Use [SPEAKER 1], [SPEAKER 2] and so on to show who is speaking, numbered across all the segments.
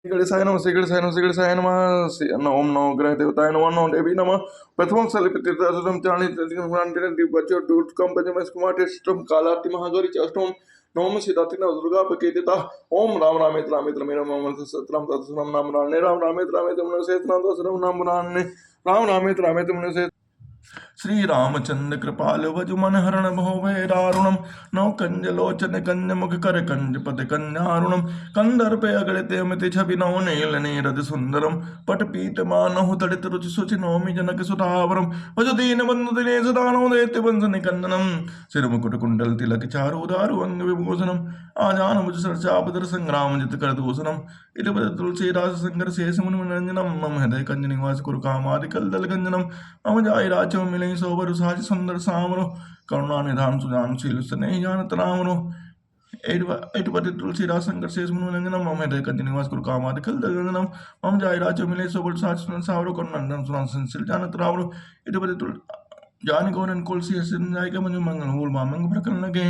[SPEAKER 1] गणेशाय नमः, श्री गणेशाय नमः, श्री गणेशाय नमः, ओम नमो ग्रह देवताय नमः, नमो देवी नमः। प्रथमं सलिपितीर्थम चाणी दिग्वचो दूतकम पंचमस कुमारष्टम कालाति महागौरी च अष्टम नवम सिद्धाति नव दुर्गा पकेतिता। ओम राम रामेत रामेत रमेण मम सत्रम तत्सरम नाम राणे राम रामेत रामेत मनसेतनाम तत्सरम नाम राणे राम रामेत रामेत मनसे श्री रामचंद्र कृपाल वजु मन हरण भो भय दारुणम नौ कंज लोचन कंज मुख कर कंज पद कंजारुणम कंदर पे अगड़ते अमित छवि नौ नील नीरद सुंदरम पट पीत मानहु तड़ित रुचि सुचि नौमि जनक सुतावरम भज दीन बंधु दिनेश दानो देत्य बंस निकंदनम सिर मुकुट कुंडल तिलक चारु दारु अंग विभूषणम आजान मुझ सरचापदर संग्राम जित कर दूषणम इति बद तुलसीदास संकर शेष मुनि मनंजनम मम हृदय कंज निवास कुरु कामादि कलदल गंजनम मम जाय राचो मिले सोबर साज सुंदर सामरो करुणा निधान सुजान शील स्नेह जानत रामरो एटपति तुलसीदास संकर शेष मुनि मनंजनम मम हृदय कंज निवास कुरु कामादि कलदल गंजनम मम जाय राचो मिले सोबर साज सुंदर सामरो करुणा निधान सुजान शील जानत रामरो एटपति तुल जान गौरन कुलसी हसन जाय के मंजु मंगल मूल मामंग प्रकरण लगे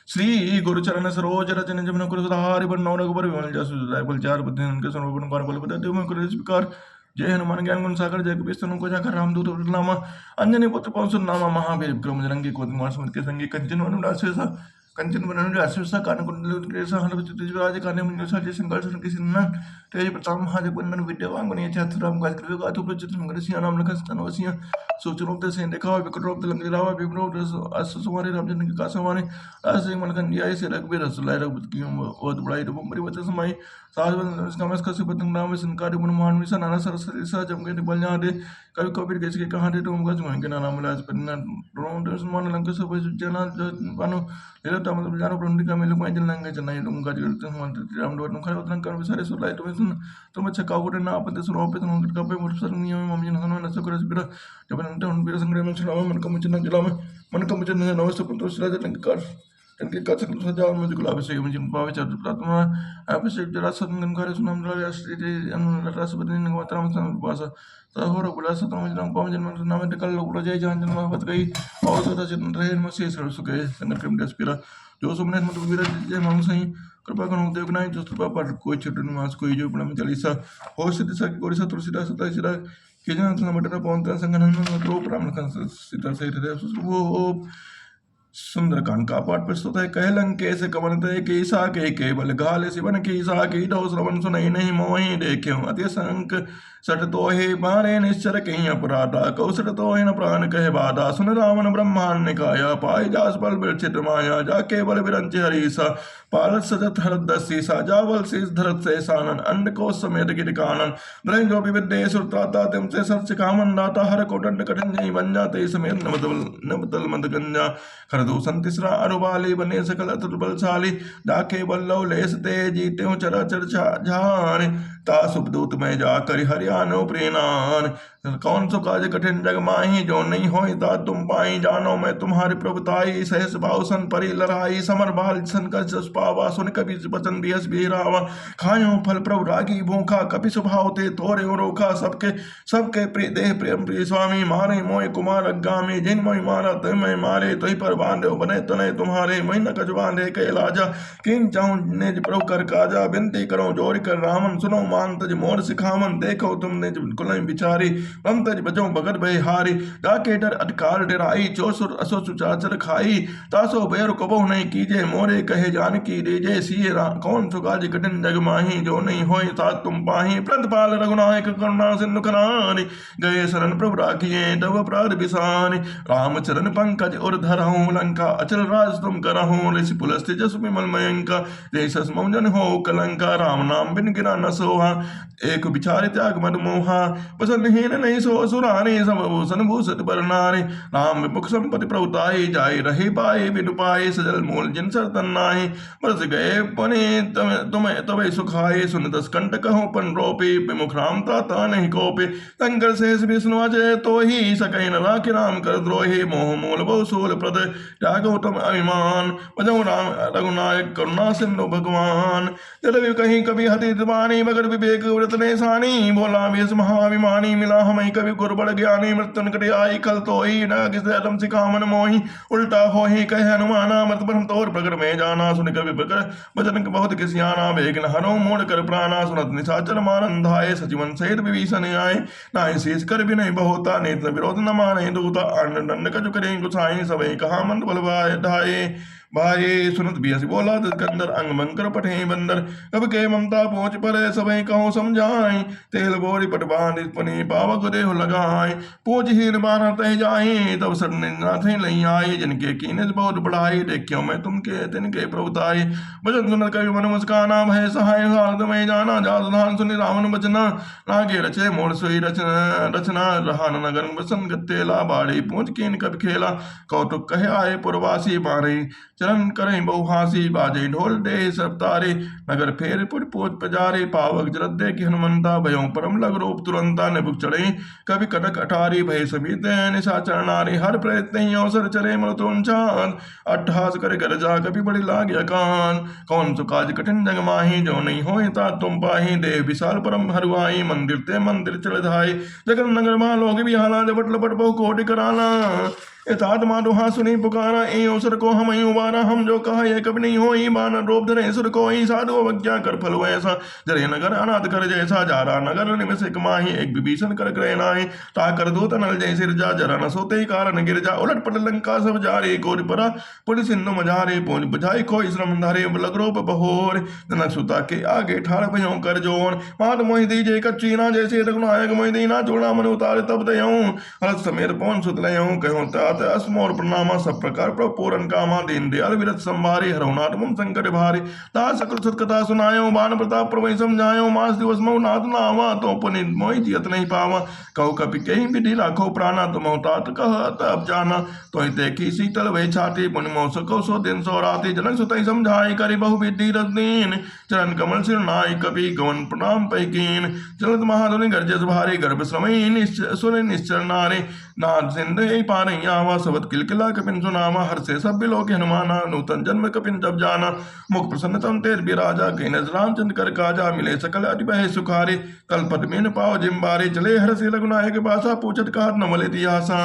[SPEAKER 1] श्री गुरुचरण सरोज रचन जमन कुल सुधारि बन्नौ रघुबर विमल जसु सुधाय बल चार बुद्धि उनके सर्वगुण पर बल बद देव कर विकार जय हनुमान ज्ञान गुण सागर जय कपीस को जाकर रामदूत नामा अंजनी पुत्र पवन सुत नामा महावीर विक्रम जरंगी कोटिमार स्मृति के संगी कंचन वनुरासेसा कंचन वनु रासेसा कानकुंडल केसा हरविराज काने मुनि साजे संकल्प के सिन्ना तेज प्रताप महादेव बंदन विद्यावान गुणी छात्रराम गाज कृपा गातु प्रचित मंगल सिया नाम लखन स्तनवसिया सूचनों से देखा विकटोप लंग लावा विप्रो अस सुमारे रामचंद्र के कासवाने राज मनकन दिया से रघुवीर रसुलाई रघुपति की बहुत बड़ाई रूप परिवत समय साधु नमस का सुपतंग नाम संकार मन मान विसा नाना सरस्वती सा जमके निपल दे कवि कबीर कैसे के कहा दे तुम गज मन के नाना मिलाज पन्ना रोम दस मान लंक सब जना बानो ले तो मतलब जानो प्रंडी का मिलु माइजन लंग चनाई तुम गज करते मन राम डोर खरे उतरन कर विसारे सुलाई तुम अच्छा काउटे ना आपते सुनो पे तुम का पे मुर सर नियम मम जन हनो नसो कर बिरा जब नंटे उन बिरा संग्रह में चलावे मन का मुचन जला में मन का मुचन नमस्ते पुत्र सिराज लंक कर इनके कथक सजाओ मुझे गुलाब से मुझे पावे चतुर प्रार्थना अभिषेक जरा सदन करे सुनाम लाल श्री अनुराग राष्ट्रपति ने मातरम संपासा सहोर गुला सतम मुझे नाम पावे जन्म नाम निकल लो गुला जय जान जन्म महबत गई और सदा चिन्ह रहे मसीह सर सुखे संग क्रम दस्पिरा जो सुमने मत वीर जय मांग सही कृपा करो देव नाई जो कृपा पर कोई छोटे निवास कोई जो प्रणाम चालीसा हो सिद्ध सा कोई सा तुलसीदास सता सिरा के जन नमटर पौंतर संगन तो प्राण कं सीता से हृदय वो सुंदरकांड का पाठ प्रस्तुत है। कह लंके से कवन तय केसा के केवल गाल शिवन कीसा की दो श्रवण सुनई नहीं मोहि देख्यो अति संक सट तो हे मारे निश्चर कहीं अपराधा कौशट तो न प्राण कह बाधा सुन रावण ब्रह्मांड निकाया पाई जास बल बिरचित माया जाके बल बिरंच हरीसा पालत सजत हरत दसीसा जावल शीस धरत से सानन अंड को समेत गिर कानन ब्रह्म जो विविद्य सुरताता तुम से सच कामन दाता हर कोटंड कठिन जई बन जाते समेत नमतल मद गंजा खरदूषण तिसरा अरुबाली बने सकल अतुल बलशाली डाके बल्लव लेस ते जीते चरा चर झान ता सुबदूत में जाकर हरियाणो प्रेनान कौन सो काज कठिन जग माही जो नहीं होई ता तुम पाई जानो मैं तुम्हारी प्रभुताई सहस भाव सन परी लड़ाई समर बाल सन कर जस पावा सुन कभी वचन बिहस बिहरावा खायो फल प्रभु रागी भूखा कपि स्वभाव ते तोरे रोखा सबके प्रिय देह प्रेम प्रिय स्वामी मारे मोय कुमार अग्गामी जिन मोय मारा तुम मैं मारे तो ही पर बांधे बने तने तुम्हारे महीना कज बांधे के लाजा किन चाहूं निज प्रभु कर काजा विनती करो जोर कर रामन सुनो मान तज मोर सिखावन देखो तुमने कुल बिचारी हम तज बजो भगत भय हारी डाके डर अटकार डराई चोसुर असो चाचर खाई तासो बैर कबो नहीं कीजे मोरे कहे जान की दीजे सिए कौन सुगाज कठिन जग माही जो नहीं होई ता तुम पाही प्रतिपाल रघुनायक करुणा सिंधु खनानी गए शरण प्रभु राखिए तब अपराध बिसानी राम चरण पंकज उर धरहूं लंका अचल राज तुम करहूं ऋषि पुलस्त्य जस विमल मयंका जैसस मौजन हो कलंका राम नाम बिन गिरा न सोहा एक विचार त्याग मद मोहा बसन हीन नहीं सो सुरानी सब भूषण भूषित बरनारी राम मुख संपत्ति प्रभुताई जाय रहे पाए बिनु पाए सजल मूल जिन सर तन्नाही बरस गए पने तुम्हें तबे सुखाए सुन दस कंट कहो पन रोपे विमुख राम त्राता नहीं कोपे संकर से विष्णु अजय तो ही सकै न राखि राम कर द्रोहे मोह मूल बहु सोल प्रद त्यागो तुम अभिमान भजो राम रघुनायक करुणा सिंधु भगवान। जल भी कहीं कभी हति वाणी मगर विवेक व्रत ने सानी बोला वेश महाभिमानी मिला हमें कभी गुरबड़ ज्ञानी मृत्यु निकट आई कल तो ही न किसे अदम सिखा मन मोही उल्टा हो ही कह हनुमाना मत परम तोर प्रगट में जाना सुन कवि प्रकट वचन बहुत किसियाना बेगन हरो मोड़ कर प्राणा सुनत निशाचर मारन धाये सचिवन सहित विभीषण आए नाहि शेष कर भी नहीं बहुता नेत्र विरोध न माने दूता अन्न दंड कजु करे गुसाई सबई कहा मंद बल ढाए भाई सुनत बियस बोला कंदर अंग मंकर पठे बंदर कब के ममता पहुंच पर सबई कहो समझाई तेल बोरी पट बांध पनी पावक देह लगाए पूज हीर बारह तह जाए तब सरनाथ लई आए जिनके कीने बहुत बढ़ाई देखियो मैं तुमके तिनके प्रभुताई भजन सुनर कवि मन मुस्काना भय सहाय साध में जाना जाधान सुनि रावण बचना लागे रचे मोर सोई रचना रहा नगर बसन गत्ते ला बाड़ी पूछ कीन कब खेला कौतुक कहे आए पुरवासी बारे चरण करें बहुहासी बाजे ढोल दे सब तारे नगर फेर पुर पोच पजारे पावक जरद दे कि हनुमंता भयों परम लग रूप तुरंता निबुक चढ़े कभी कटक अटारी भय सभी निशाचर नारी हर प्रयत्न ही अवसर चरे मृतुन चांद अट्ठास करे कर जा कभी बड़ी लाग कान कौन सु काज कठिन जग माही जो नहीं हो ता तुम पाही देव विशाल परम हरुआई मंदिर ते मंदिर चढ़ धाई जगन नगर मा लोग भी हाला जबट लपट बहु कोटि कराना यथात माधुहा सुनी पुकारा ए अवसर को हम उबारा हम जो कहा यह कभी नहीं हो बान रोप धरे सुर को ही साधु अवज्ञा कर फल ऐसा जरे नगर अनाथ कर जैसा जा रहा नगर निमिष कमाही एक विभीषण कर ग्रह नाहि ता कर दो तनल जय सिर जा जरा न सोते ही कारण गिर जा उलट पट लंका सब जा रे गोर परा पुलिस सिंधु मजारे पहुंच बुझाई कोई श्रम धारे लग रोप बहोर जनक सुता के आगे ठाड़ भयों कर जोन मात मोहि दीजे कच्ची ना जैसे रघुनायक मोहि दी ना जोड़ा मन उतारे तब दयऊं हरत समेत पवन सुत लयऊं कहूं असमोर प्रणामा सब प्रकार पूरन कामा दीन दयाल विरत संभारे हरहुनाथ मम संकट भारे ता सकल सत्कथा सुनायो बाण प्रताप प्रभु समझायो मास दिवस मऊ नाथ नावा तो पुनित मोहि जियत नहीं पावा कहु कपि कहीं विधि लाखो प्राणा तुम तात कह तब जाना तो देखी शीतल वही छाती पुनि मोह सको सो दिन सो राति जनक सुतई समझाई करी बहु विधि रदीन चरण कमल सिर नाई कपि गवन प्रणाम पैकीन चलत महाधुनि गर्जस भारी गर्भ श्रमई सुर निश्चर नारे नाथ सिंधु पारे आवा सबत किलकिला कपिन सुनामा हर से सब बिलो के हनुमाना नूतन जन्म कपिन जब जाना मुख प्रसन्नतम तेर बिराजा के रामचंद्र कर काजा मिले सकल अति बहे सुखारे कलपत में पाओ जिम्बारे चले हर से लगुनायक बासा पूछत कहत न मले दियासा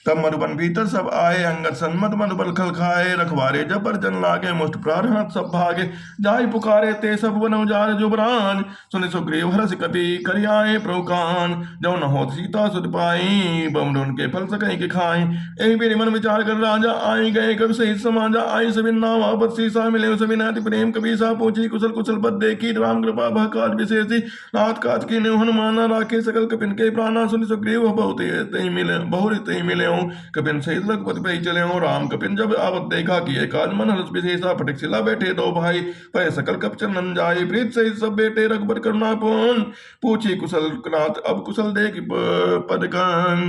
[SPEAKER 1] तब मधुबन भीतर सब आए अंगद सन्मत मधुबल खल खाए रखवारे जबर जन लागे मुष्ट प्रारहत सब भागे जाय पुकारे ते सब बन उजार जुबरान सुनि सुग्रीव हरस कपि करियाए प्रभुकान जो न होत सीता सुत पाई बमरुन के फल सकई के खाई एहि बेरी मन विचार कर राजा आई गए कब सही समाजा आई सभी नाम आपत सीसा मिले सभी नाति प्रेम कबी सा पूछी कुशल कुशल बद देखी राम कृपा भकाज विशेषी नाथ काज की ने हनुमाना राखे सकल कपिन के प्राणा सुनि सुग्रीव बहुत तई मिले बहुरी तई मिले कपिन सहित लखपति पे चले हो राम कपिन जब आवत देखा कि एक आज मन हर्ष विशेषा फटक सिला बैठे दो भाई पै सकल कपचन नन जाए प्रीत सहित सब बेटे रघुबर करुणा पूर्ण पूछी कुशल नाथ अब कुशल देख पदकन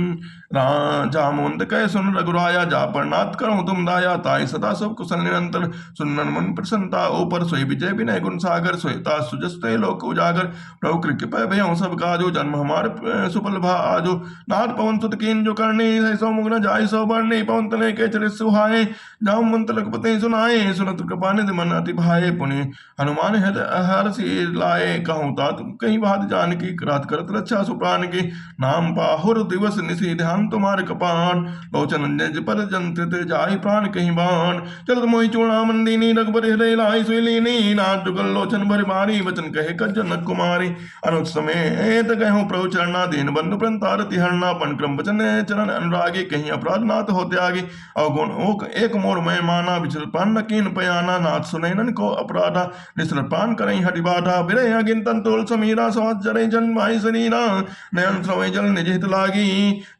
[SPEAKER 1] जामुंद कह सुन रघुराया जा पर नाथ करो तुम दाया ताई सदा सब कुशल निरंतर सुनन मन प्रसन्नता ऊपर सोई विजय विनय गुण सागर सोयता सुजस्ते लोक उजागर प्रभु कृपा भयों सब काजो जन्म हमार सुफल भा आजो नाथ पवन सुत कीन जो करनी सौ मुगन जाय सौ बरनी पवन तने के चरित सुहाए जाम मंत लखपति सुनाए सुनत कृपा निधि मन अति भाए पुनि हनुमान हरषि लाए कहूँ तात कहीं बात जान की रात करत रक्षा सुप्राण की नाम पाहुर दिवस निशि ध्यान तुम्हारे कपान लोचन पर जंत्रित जाहि प्राण कहीं बाण चलत मोहि चूड़ामन दीनी रघुबर हृदय लाई सुलीनी नाथ जुगल लोचन भर मारी वचन कहे कर जनक कुमारी अनुज समय कहूँ प्रभु चरणा दीन बंधु प्रंतार तिहरना पन क्रम वचन चरण अनुरागी कहीं अपराध नाथ होते आगे अवगुण ओक एक मोर मैं माना विचल पान कीन पयाना नाथ सुनैनन को अपराधा निश्चल पान करई हटि बाधा बिरह अगिन तंतुल समीरा सवत जरे जन माई शरीरा नयन श्रवै जल निजित लागी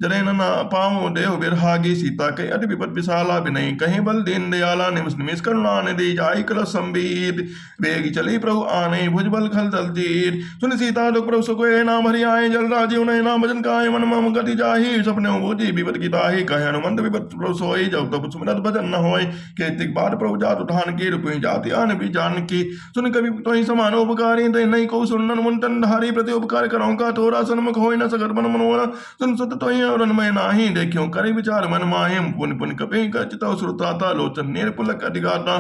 [SPEAKER 1] जरे न पाओ देव बिरहागी सीता के अति विपद विशाला विनय कहीं बल दीन दयाला निमिष निमिष करुणा निधि जाई कल संबीत वेग चली प्रभु आने भुजबल खल दल जीत सुन सीता दुख प्रभु सुखोए नाम हरि आए जल राजीव नय नाम भजन काय मन मम गति जाहि सपने बूझी विपद की ताहि कहे हनुमंत विपद प्रभु सोई जब तब सुमिरत भजन न होय केतिक बार प्रभु जात उठान की रूप जाति आन भी जान की सुन कभी तो ही समान उपकारी ते नहीं को सुनन मुंतन धारी प्रति उपकार करो का तोरा सन्मुख होय न सगर मन मनोरा सुन सुत तो ही और मैं नाही देखियो करी विचार मन माहे पुन पुन कपि चितौ श्रुताता लोचन नीर पुलक अधिगाता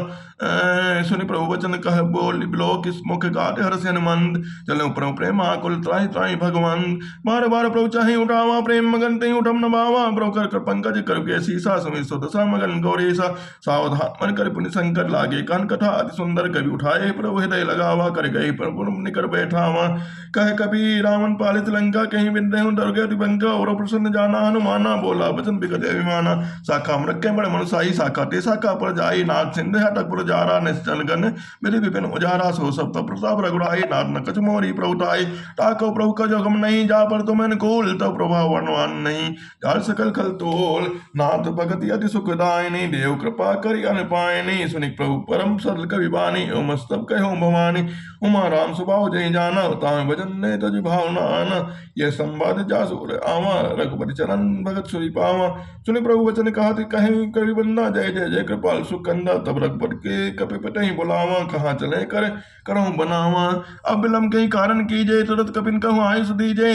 [SPEAKER 1] सुनि प्रभु वचन कह बोल बिलोक इस मुख गाते हर्ष हनुमंत चलो प्रभु प्रेम आकुल त्राहि त्राहि भगवान बार बार प्रभु चाहे उठावा प्रेम मगन ते उठम न बावा प्रभु कर पंकज कर के सीसा सुमित सो दशा मगन गौरीसा सावधान मन कर पुनि संकट लागे कान कथा अति सुंदर कवि उठाए प्रभु हृदय लगावा कर गए प्रभु निकर बैठावा कह कभी रावण पालित लंका कहीं विद्य दुर्गे दिबंका और प्रसन्न जाना हनुमाना बोला वचन बिगत अभिमाना शाखा मृक्के बड़े मनुसाई शाखा ते शाखा पर जाई नाथ सिंधु हटक पर जारा निश्चल गन मेरे विपिन उजारा सो सब प्रताप रघुराई नाथ न कछ मोरी प्रभुताई ताको प्रभु का जोगम नहीं जा पर तुम अनुकूल तो प्रभाव वर्णवान नहीं जाल सकल खल तोल नाथ भगति अति सुखदायनी देव कृपा करि अनुपायनी सुनि प्रभु परम सरल कवि बानी ओम स्तव कहो भवानी उमा राम सुभाव जय जाना ताम भजन ने तज भावना आना यह संवाद जासुर आवा रघुपति चरण भगत सुरी पावा सुनि प्रभु वचन कहत कहीं कवि बंदा जय जय जय कृपाल सुकंदा तब रघुपति के कपि पटहि बुलावा कहाँ चले कर करहूँ बनावा अब विलम्ब के कारण कीजे तुरंत कपिन कहूँ आयुष दीजे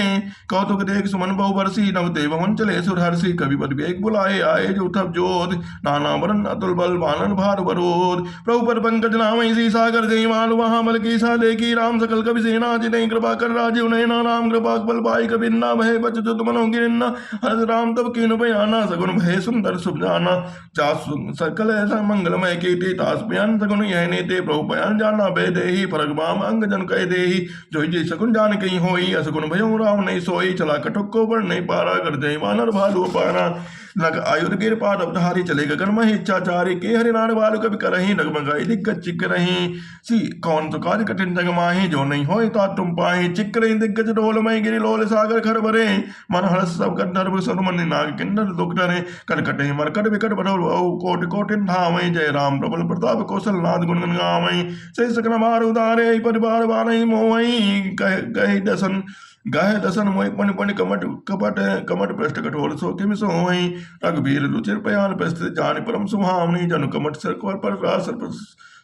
[SPEAKER 1] कौतुक देख सुमन बहु बरसी नव देव भवन चले सुर हर्षि कवि बद वेग बुलाए आए जो थप जोत नाना वरन अतुल बल बानन भार बरोध प्रभु पर पंकज नाम इसी सागर जय माल वहाँ बल की सा देखी राम सकल कवि सेना जिन्हें कृपा कर राजीव नैना राम कृपा बल पाई कवि ना भय बच जो तुम गिरना हर राम तब कीन बयाना सगुन भय सुंदर शुभ जाना चास सकल ऐसा मंगलमय कीर्ति तास बयान सगुन यह नीति प्रभु बयान जाना बे देही फरक बाम अंग जन कह देही जो जी सगुन जान कहीं होई असगुन भयो राम नहीं सोई चला कटुक को बढ़ नहीं पारा कर जय वानर भालू पारा नग आयुर गिर पाद अवधारी चले गगन मही इच्छाचारी के हरि नार बालू कभी करही नगमगाई दिग्गज चिक रही सी कौन तो काज कठिन जग माही जो नहीं होई ता तुम पाही चिक रही दिग्गज ढोल मई गिरी लोल सागर खर भरे मन हर्ष सब गंधर्व सनुमन नाग किन्नर दुख डरे कर कटे मरकट विकट बढोल कोट कोटिन धामई जय राम प्रबल प्रताप कौशल नाथ गुण गण गावई से सकन मार उदारे परिवार वारई मोहई कह दसन गाय दसन मोहि पन पन कमट कपट कमट पृष्ठ कठोर सो किम सो वही रघुबीर रुचिर पयान प्रस्थित जान परम सुहावनी जनु कमट सर पर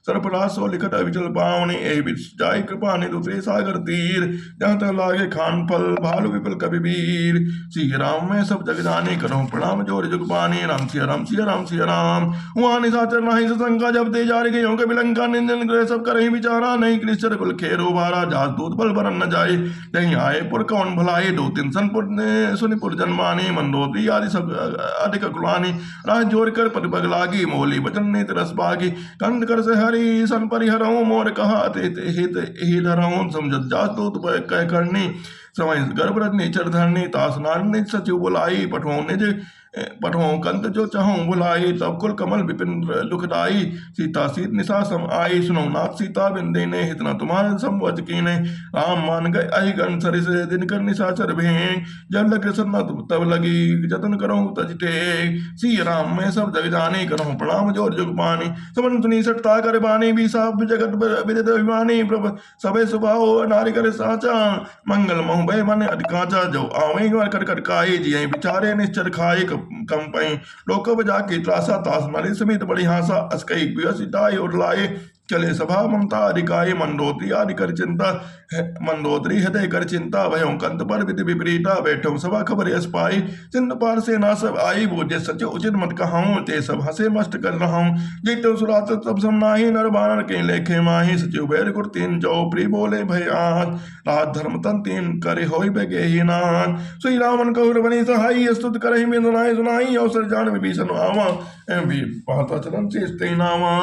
[SPEAKER 1] सरपरासो लिखत अविचल पावनी ए बिच जाय कृपा ने दूसरे सागर तीर जहाँ तक लागे खान फल भालू विपल कवि वीर श्री राम में सब जग जाने करो प्रणाम जोर जुग पानी राम सिया राम सिया राम सिया राम वहाँ निशाचर नाही सशंका जब ते जार गए होंगे विलंका निंदन ग्रह सब कर विचारा नहीं क्लिश्चर कुल खेरो बारा जास दूत बल बरन न जाए नहीं आए पुर कौन भलाए दो तीन सनपुर ने सुनिपुर जन्मानी मंदोदरी आदि सब अधिक कुलानी राह जोर कर पद बगलागी मोली वचन ने तरस बागी कंद कर से हरि सन परिहरऊं मोर कहा हित ही धरऊं समझत जात दूत कह करनी समय गर्भ नेचर धरनी तास नारनी सचिव बुलाई पठो निज पठो कंत जो चाहूं बुलाई तब कुल कमल विपिन लुखदाई सीता सीत निशा सम आई सुनो नाथ सीता बिंदे ने हितना तुम्हारे संवच कीने राम मान गए आई गण सरिस दिन कर निशाचर भें जब लग कृष्ण तब लगी जतन करो तजते सी राम में सब जग जाने करो प्रणाम जोर जुग पानी समन सुनी सटता कर बानी भी सब जगत विदित अभिमानी प्रभ सबे सुभाव नारी करे साचा मंगल महु भय मन अधिकाचा जो आवे कटकट काई जिये विचारे निश्चर खाए कंपई लोक बजा की त्रासा तास नरी समित बड़ी हासा अस्कई विसिताई और लाए चले सभा ममता अधिकाय मंदोदरी आदि कर चिंता मंदोदरी हृदय कर चिंता भयो कंत पर विधि विपरीता बैठो सभा खबर यश पाई सिंधु पार से ना सब आई बोझे सच उचित मत कहाऊं ते सब हंसे मस्त कर रहा हूं जीतो सुरात सब समनाही नर बानर के लेखे माही सचिव बैर गुर तीन जो प्री बोले भय आज रात धर्म तन तीन करे होई बेगे ही नान श्री रामन कहुर बनी सहाई स्तुत करहि में सुनाई सुनाई अवसर जान विभीषण आवा एवं भी पाता चलन से स्ते नावा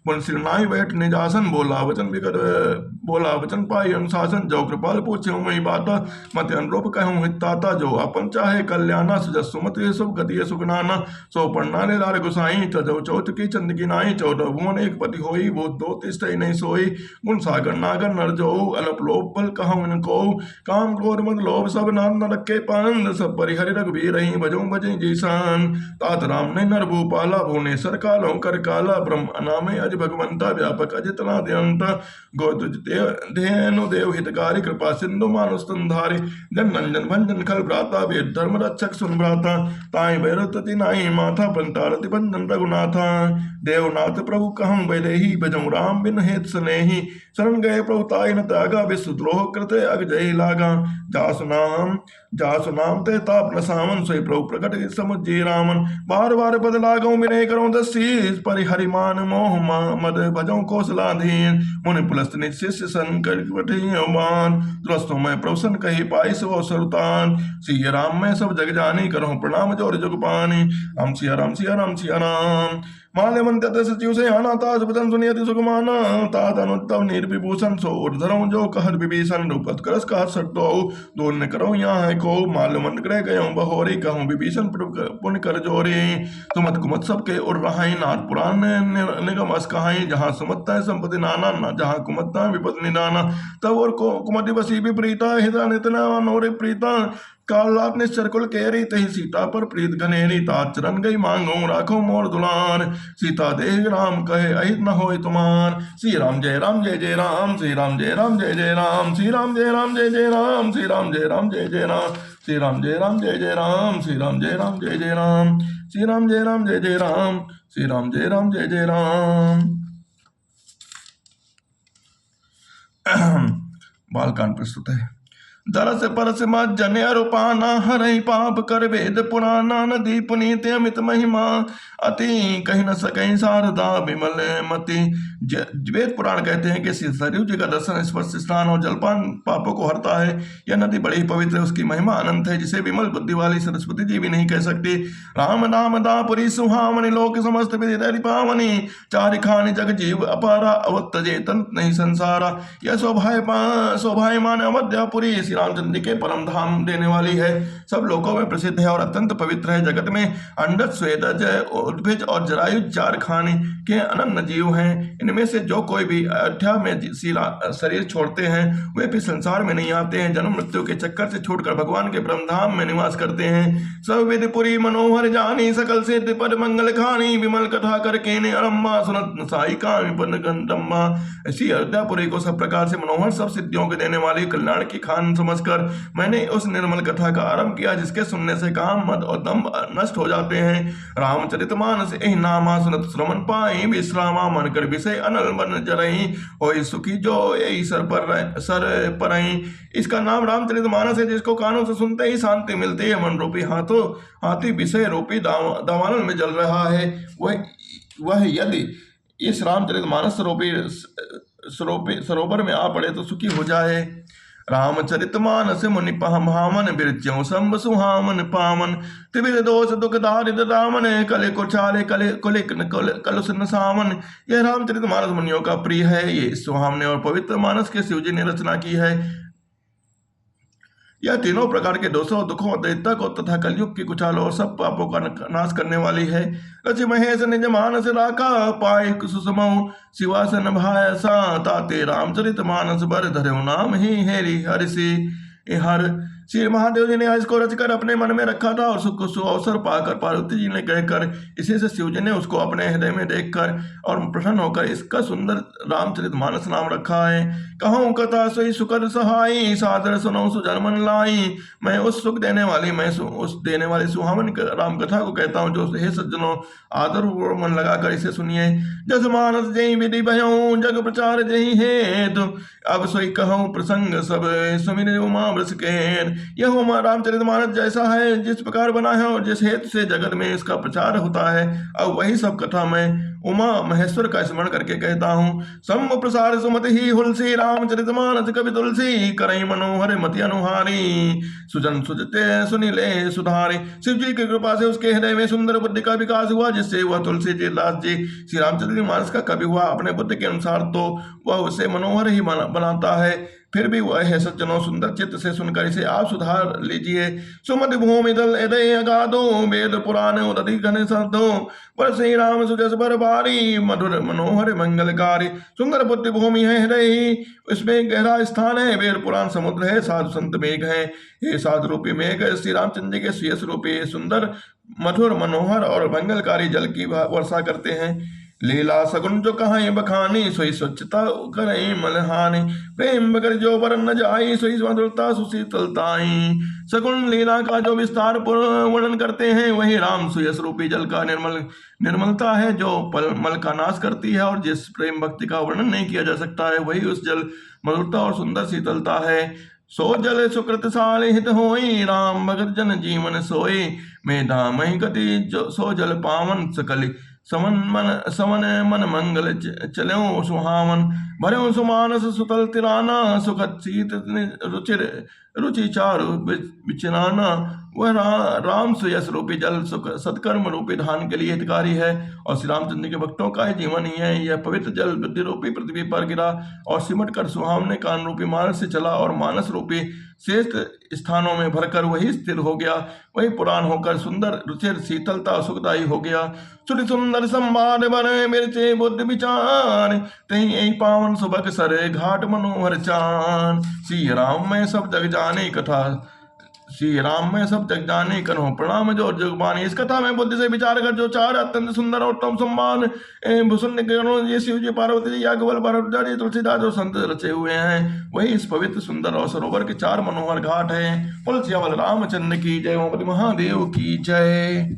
[SPEAKER 1] मुंशी नाई बैठ निजासन बोला वचन पाई अनुशासन जो कृपाल पूछे मई बाता मत अनुरूप कहूँ हिताता जो अपन चाहे कल्याणा सुजस सुमत सुख गति सुखनाना सो पढ़ना ले लाल गुसाई तजो चौथ की चंद की नाई 14 भुवन एक पति होई वो दो तिष्ठ नहीं सोई गुण सागर नागर नर जो अलप लोभ बल कहूँ इनको काम क्रोध मद लोभ सब नाम न रखे पानंद सब परिहरि रघुबीर रही बजो बजे जीसान तात राम ने नर भूपाला भुवनेश्वर कालो कर काला ब्रह्म अनामे अज भगवंता व्यापक अजितनाद्यंत धेनु देव हितकारी कृपा सिंधु मानुस्तंधारी जन नंजन भंजन खल भ्राता वेद धर्म रक्षक सुन भ्राता ताई भैरवती नाई माथा पंतारति भंजन रघुनाथा देवनाथ प्रभु कहूँ वैदेही भजऊ राम बिन हेत स्नेही शरण गए प्रभु ताई न त्यागा विश्वद्रोह कृते अग जय लागा जासु नाम ते ताप न सामन सोई प्रभु प्रकट समुझी रामन बार बार पद लागो मिने करो दसी परिहरिमान मोह मद भजो कौशलाधीन मुनि पुलस्त निशिष्य संकर मान दुरस्तों में प्रवसन कही पाई सो सरुतान सिया राम में सब जग जानी करो प्रणाम जोर जुग पानी राम सिया राम सिया राम सिया राम माल्य मंत्र सचिव से आना ताज बदन सुनियति सुगमाना तात अनुत्तम निर्विभूषण सो उर्धरऊ जो कहत विभीषण रूपत करस कहत सटो दोन न करो यहाँ है को माल्य मंत्र ग्रह गयो बहोरी कहूँ विभीषण पुण्य कर जोरी सुमत कुमत सबके उड़ रहाई नाथ पुराण निगम अस कहाई जहाँ सुमत्ता है संपत्ति नाना न जहाँ कुमत्ता है विपत्ति निदाना तब और कुमति बसी विपरीता हिता नितना नोरे प्रीता कालात निश्चर कुल केरी तही सीता पर प्रीत घनेरी तात चरण गई मांगो राखो मोर दुलार सीता देह राम कहे अहित न होय तुमार श्री राम जय जय राम श्री राम जय जय राम श्री राम जय जय राम श्री राम जय जय राम श्री राम जय जय राम श्री राम जय जय राम श्री राम जय जय राम श्री राम जय जय राम। बालकांड प्रस्तुत है। दरस परस मज्जन अरूपाना हरहि पाप कर वेद पुराना नदी पुनीत अमित महिमा अति कहीं न सकहीं शारदा विमल मति। वेद पुराण कहते हैं कि सरयू जी का दर्शन स्पर्श स्नान और जलपान पापों को हरता है। यह नदी बड़ी पवित्र है, उसकी महिमा अनंत है जिसे विमल बुद्धि वाली सरस्वती जी भी नहीं कह सकती। राम नाम दापुरी सुहामणि लोक समस्त विदित पावनी चारि खानि जग जीव अपारा अवत जेतन नहीं संसारा। यह शोभायमान अवध्यापुरी श्री रामचंद्र के परम धाम देने वाली है, सब लोकों में प्रसिद्ध है और अत्यंत पवित्र है। जगत में अंडज स्वेदज उद्भिज और जरायु चार खाने के अनन्य जीव हैं। इनमें से जो कोई भी अयोध्या में शरीर छोड़ते हैं वे फिर संसार में नहीं आते हैं, जन्म मृत्यु के चक्कर से छूटकर भगवान के परम धाम में निवास करते हैं। सब विधिपुरी मनोहर जानी सकल सिद्ध पद मंगल खानी विमल कथा करके ने अरम्मा सुनत साइका विपन्न गंधम्मा। ऐसी अयोध्यापुरी को सब प्रकार से मनोहर सब सिद्धियों के देने वाली कल्याण की खान समझकर मैंने उस निर्मल कथा का आरंभ किया जिसके सुनने से काम मद और दम्भ नष्ट हो जाते हैं। रामचरितमानस एहि नामा सुनत श्रवण पाई विश्रामा मन कर विषय अनल मन जरई होई सुखी जो यही सर पर इसका नाम रामचरितमानस है, जिसको कानों से सुनते ही शांति मिलती है। मन रूपी हाथी विषय रूपी दावानल में जल रहा है, वह यदि इस रामचरितमानस रूपी सरोवर में आ पड़े तो सुखी हो जाए। रामचरितमानस मुनि भामन बिरच्यों संब सुहामन पावन त्रिविध दोष दुख दारिद रामन कले कुचाले कलुष न सामन। यह रामचरितमानस मुनियों का प्रिय है, ये सुहामने और पवित्र मानस के शिवजी ने रचना की है। यह तीनों प्रकार के दोषों दुखों दैत्य को तथा कलयुग की कुचालों और सब पापों का नाश करने वाली है। रचि महेश निज मानस राखा पाए सुषमऊ शिवासन भाय सा ताते रामचरित मानस बर धर्यो नाम ही हेरी हरिषि हर। श्री महादेव जी ने इसको रचकर अपने मन में रखा था और सुख अवसर पाकर पार्वती जी ने कहकर इसी से शिव जी ने उसको अपने हृदय में देखकर और प्रसन्न होकर इसका सुंदर रामचरितमानस नाम रखा है। कहूँ कथा सोई सुकर सहाई सादर सुनो सुजन्मन लाई। मैं उस सुख देने वाली उस देने वाली सुहावन राम कथा को कहता हूँ जो हे सज्जनों आदर मन लगाकर इसे सुनिए। जस मानस जय विधि भयऊ जग प्रचार जय हेतु अब सोई कहूँ प्रसंग सब सुमिर उमा वृष के। यह उमा रामचरितमानस जैसा है जिस प्रकार बना है और जिस हेतु से जगत में इसका प्रचार होता है, अब वही सब कथा मैं उमा महेश्वर का स्मरण करके कहता हूँ। सम प्रसार सुमति ही हुलसी रामचरितमानस कवि तुलसी करई मनोहर मति अनुहारी सुजन सुजते सुनीले सुधारी। शिव जी की कृपा से उसके हृदय में सुंदर बुद्धि का विकास हुआ जिससे वह तुलसी जी दास जी श्री रामचरितमानस का कवि हुआ। अपने बुद्धि के अनुसार तो वह उसे मनोहर ही बनाता है, फिर भी वह है सज्जनों सुंदर चित्त से सुनकर इसे आप सुधार लीजिए। सुमति भूमि दल हृदय अगाधो वेद पुराण उदधि घन सदो पर श्री राम सुजस बर भारी मधुर मनोहर मंगलकारी। सुंदर बुद्धि भूमि है हृदय ही, उसमें गहरा स्थान है। वेद पुराण समुद्र है, साधु संत मेघ है। ये साधु रूपी मेघ श्री रामचंद्र जी के सुयस रूपी सुंदर मधुर मनोहर और मंगलकारी जल की वर्षा करते हैं। लीला सगुन जो कहाई बखानी, सोई स्वच्छता करई मलहानी। प्रेम बगर जो वरन न जाई, सोई मधुरता सुशीतलताई। सगुन लीला का जो विस्तार वर्णन करते हैं, वही राम सुयस रूपी जल का निर्मलता है, जो मल का नाश करती है। और जिस प्रेम भक्ति का वर्णन नहीं किया जा सकता है, वही उस जल मधुरता और सुंदर शीतलता है। सो जल सुकृत साल हित होई, राम भगत जन जीवन सोई। मैं धाम ही गति जो सो जल पावन, सकल समन मन मंगल चलो सुहावन। भरे सुमानस सुतल तिराना, सुखद शीत रुचिर रुचि चारु विचराना। वह राम सुयस रूपी जल सुख सत्कर्म रूपी धान के लिए हितकारी है, और श्री रामचंद्र के भक्तों का ही जीवन ही है। यह पवित्र जल बुद्धि रूपी पृथ्वी पर गिरा, और सिमट कर सुहावने कान रूपी मानस से चला, और मानस रूपी श्रेष्ठ स्थानों में भरकर वही स्थिर हो गया। वही पुराण होकर सुंदर रुचिर शीतलता सुखदायी हो गया। सुर सुंदर संवाद बने मिर्चे बुद्ध विचार, तही यही पावन सुबक सरे घाट मनोहर चान। श्री राम में सब जग जाने कथा, श्री राम में सब जग जाने करो प्रणाम जो जगबानी। इस कथा में बुद्धि से विचार कर जो चार अत्यंत सुंदर और उत्तम सम्मान भूषण ये शिव जी, पार्वती जी, याज्ञवल्क्य, भरद्वाज जी, तुलसीदास जो संत रचे हुए हैं, वही इस पवित्र सुंदर और सरोवर के चार मनोहर घाट हैं। बोल सियावर रामचंद्र की जय। ओम महादेव की जय।